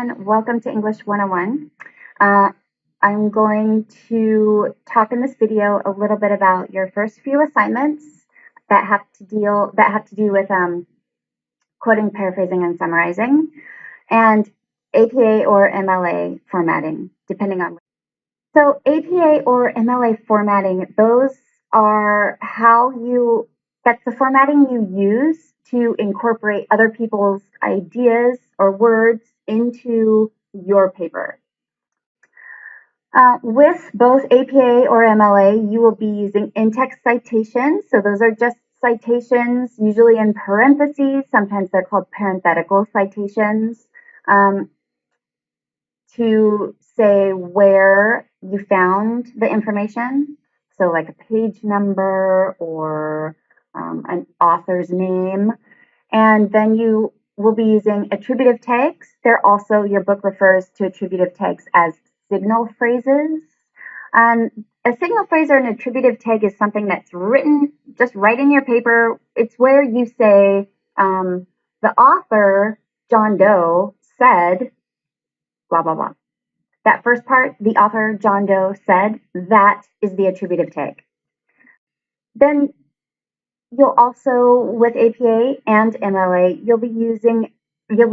everyone. Welcome to English 101. I'm going to talk in this video a little bit about your first few assignments that have to do with quoting, paraphrasing, and summarizing, and APA or MLA formatting, depending on. So APA or MLA formatting, that's the formatting you use to incorporate other people's ideas or words into your paper. With both APA or MLA, you will be using in-text citations. So those are just citations, usually in parentheses. Sometimes they're called parenthetical citations, to say where you found the information. So like a page number or an author's name. And then you will be using attributive tags. Your book refers to attributive tags as signal phrases. A signal phrase or an attributive tag is something that's written just right in your paper. It's where you say, the author, John Doe, said, blah, blah, blah. That first part, the author, John Doe, said, that is the attributive tag. Then you'll also, with APA and MLA, you'll be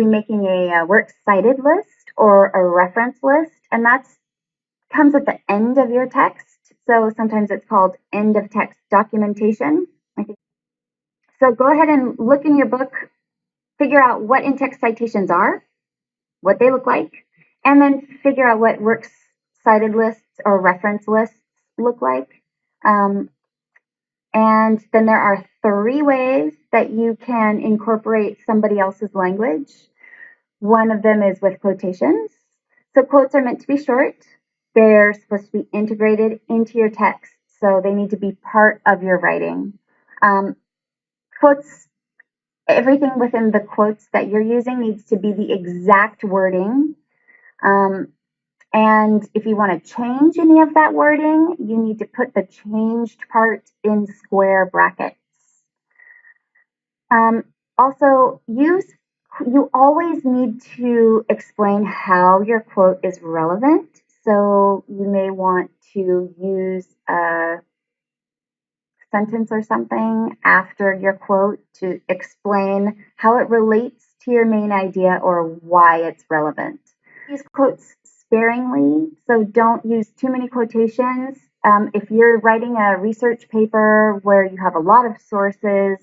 making a works cited list or a reference list, and that comes at the end of your text. So sometimes it's called end of text documentation. So go ahead and look in your book, figure out what in-text citations are, what they look like, and then figure out what works cited lists or reference lists look like. And then there are 3 ways that you can incorporate somebody else's language. One of them is with quotations. So quotes are meant to be short. They're supposed to be integrated into your text, so they need to be part of your writing. Quotes, everything within the quotes that you're using needs to be the exact wording. And if you want to change any of that wording, you need to put the changed part in square brackets. Also, you always need to explain how your quote is relevant. So you may want to use a sentence or something after your quote to explain how it relates to your main idea or why it's relevant. Use quotes sparingly, so don't use too many quotations. If you're writing a research paper where you have a lot of sources,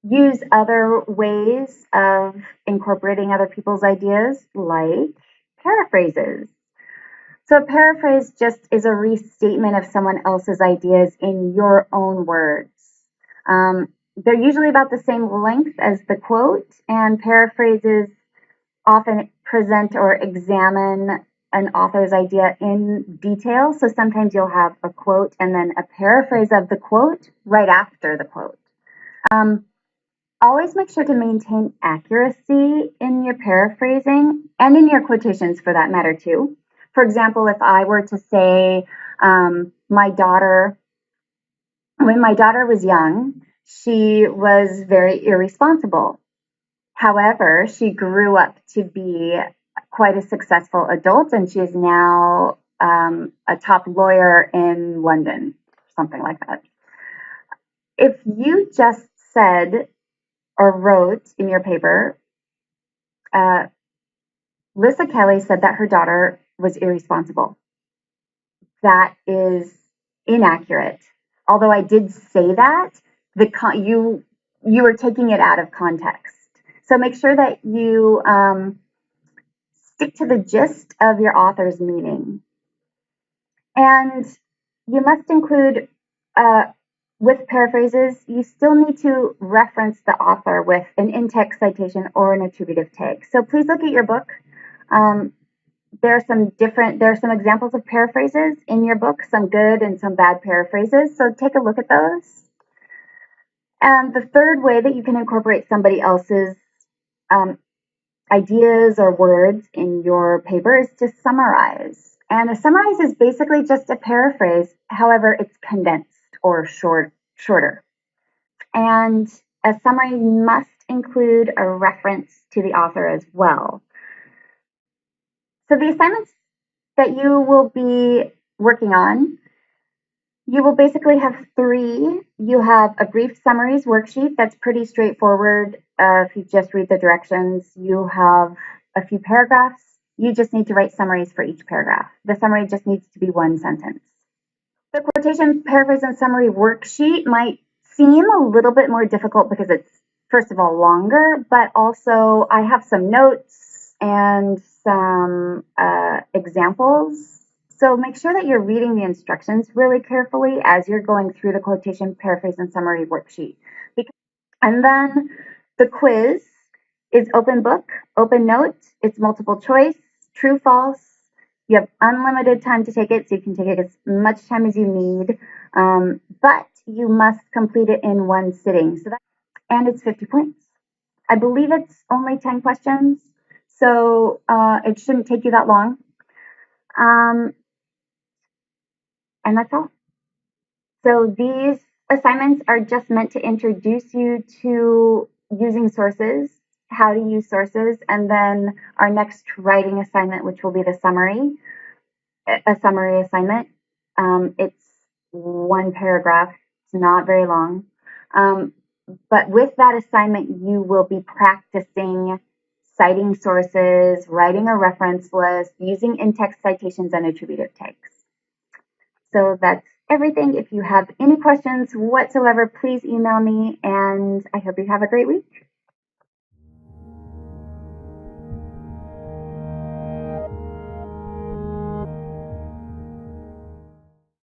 use other ways of incorporating other people's ideas, like paraphrases. So a paraphrase just is a restatement of someone else's ideas in your own words. They're usually about the same length as the quote, and paraphrases often present or examine an author's idea in detail. So sometimes you'll have a quote and then a paraphrase of the quote right after the quote. Always make sure to maintain accuracy in your paraphrasing and in your quotations for that matter too. For example, if I were to say, when my daughter was young, she was very irresponsible. However, she grew up to be quite a successful adult, and she is now a top lawyer in London, something like that. If you just said or wrote in your paper, Lisa Kelly said that her daughter was irresponsible, that is inaccurate. Although I did say that, you were taking it out of context. So make sure that you stick to the gist of your author's meaning. And you must include, with paraphrases, you still need to reference the author with an in-text citation or an attributive tag. So please look at your book. There are some examples of paraphrases in your book, some good and some bad paraphrases. So take a look at those. And the third way that you can incorporate somebody else's ideas or words in your paper is to summarize. And a summarize is basically just a paraphrase. However, it's condensed or shorter. And a summary must include a reference to the author as well. So the assignments that you will be working on, you will basically have three. You have a brief summaries worksheet that's pretty straightforward. If you just read the directions, you have a few paragraphs. You just need to write summaries for each paragraph. The summary just needs to be one sentence. The quotation, paraphrase, and summary worksheet might seem a little bit more difficult because it's, first of all, longer, but also I have some notes and some examples. So make sure that you're reading the instructions really carefully as you're going through the quotation, paraphrase, and summary worksheet. And then the quiz is open book, open note. It's multiple choice, true, false. You have unlimited time to take it, so you can take it as much time as you need. But you must complete it in one sitting. And it's 50 points. I believe it's only 10 questions, so it shouldn't take you that long. And that's all. So these assignments are just meant to introduce you to using sources, how to use sources, and then our next writing assignment, which will be the summary, a summary assignment. It's one paragraph. It's not very long. But with that assignment, you will be practicing citing sources, writing a reference list, using in-text citations and attributive tags. So that's everything. If you have any questions whatsoever, please email me, and I hope you have a great week.